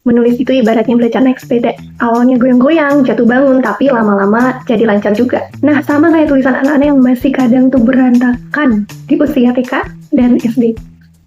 Menulis itu ibaratnya belajar naik sepeda. Awalnya goyang-goyang, jatuh bangun, tapi lama-lama jadi lancar juga. Nah, sama kayak tulisan anak-anak yang masih kadang tuh berantakan di usia TK dan SD.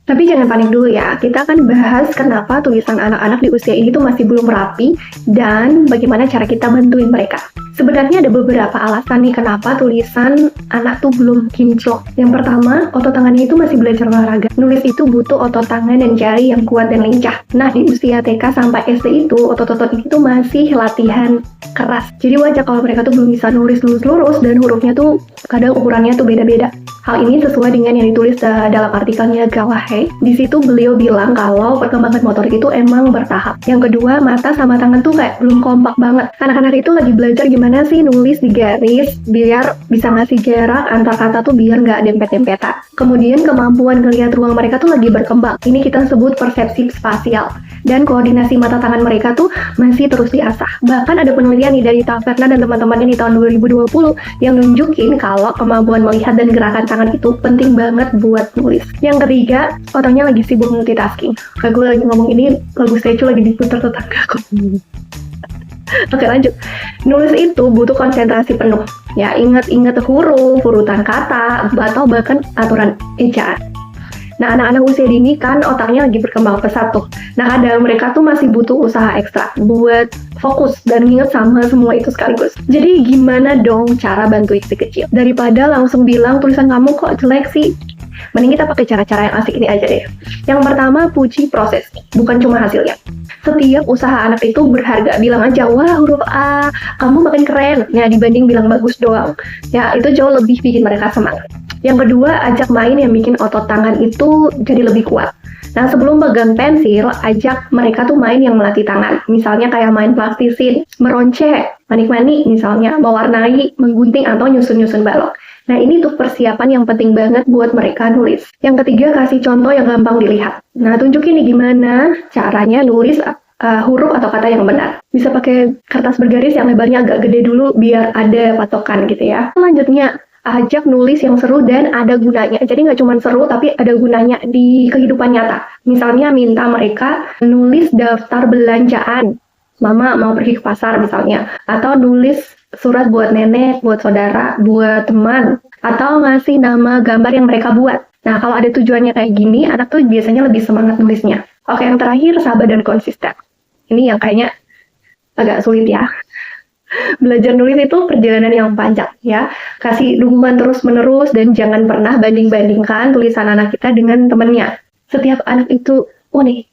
Tapi jangan panik dulu ya, kita akan bahas kenapa tulisan anak-anak di usia ini tuh masih belum rapi dan bagaimana cara kita bantuin mereka. Sebenarnya ada beberapa alasan nih kenapa tulisan anak tuh belum kinclong. Yang pertama, otot tangannya itu masih belajar olahraga. Nulis itu butuh otot tangan dan jari yang kuat dan lincah. Nah, di usia TK sampai SD itu, otot-otot ini tuh masih latihan keras. Jadi wajar kalau mereka tuh belum bisa nulis lurus-lurus dan hurufnya tuh kadang ukurannya tuh beda-beda. Hal ini sesuai dengan yang ditulis dalam artikelnya Gawahe. Di situ beliau bilang kalau perkembangan motorik itu emang bertahap. Yang kedua, mata sama tangan tuh kayak belum kompak banget. Anak-anak itu lagi belajar gimana sih nulis di garis biar bisa ngasih jarak antar kata tuh biar nggak dempet-dempetan. Kemudian kemampuan ngelihat ruang mereka tuh lagi berkembang. Ini kita sebut persepsi spasial. Dan koordinasi mata tangan mereka tuh masih terus diasah. Bahkan ada penelitian nih dari Taverna dan teman-temannya di tahun 2020 yang nunjukin kalau kemampuan melihat dan gerakan tangan itu penting banget buat nulis. Yang ketiga, otaknya lagi sibuk multitasking. Kayak gue lagi ngomong ini, lagu Statue lagi diputar tetanggaku. Oke, lanjut. Nulis itu butuh konsentrasi penuh. Ya, ingat-ingat huruf, urutan kata, atau bahkan aturan ejaan. Nah, anak-anak usia dini kan otaknya lagi berkembang pesat tuh. Nah, kadang mereka tuh masih butuh usaha ekstra buat fokus dan inget sama semua itu sekaligus. Jadi gimana dong cara bantuin si kecil? Daripada langsung bilang tulisan kamu kok jelek sih? Mending kita pakai cara-cara yang asik ini aja deh. Yang pertama, puji proses, bukan cuma hasilnya. Setiap usaha anak itu berharga. Bilang aja, wah huruf A, kamu makin keren. Ya, dibanding bilang bagus doang. Ya, itu jauh lebih bikin mereka semangat. Yang kedua, ajak main yang bikin otot tangan itu jadi lebih kuat. Nah, sebelum pegang pensil, ajak mereka tuh main yang melatih tangan. Misalnya kayak main plastisin, meronceh, manik-manik misalnya, mewarnai, menggunting, atau nyusun-nyusun balok. Nah, ini tuh persiapan yang penting banget buat mereka nulis. Yang ketiga, kasih contoh yang gampang dilihat. Nah, tunjukin nih gimana caranya nulis huruf atau kata yang benar. Bisa pakai kertas bergaris yang lebarnya agak gede dulu biar ada patokan gitu ya. Selanjutnya, ajak nulis yang seru dan ada gunanya. Jadi nggak cuma seru, tapi ada gunanya di kehidupan nyata. Misalnya minta mereka nulis daftar belanjaan. Mama mau pergi ke pasar misalnya. Atau nulis surat buat nenek, buat saudara, buat teman. Atau ngasih nama gambar yang mereka buat. Nah, kalau ada tujuannya kayak gini, anak tuh biasanya lebih semangat nulisnya. Oke, yang terakhir, sabar dan konsisten. Ini yang kayaknya agak sulit ya. Belajar nulis itu perjalanan yang panjang ya. Kasih dukungan terus-menerus dan jangan pernah banding-bandingkan tulisan anak kita dengan temannya. Setiap anak itu unik.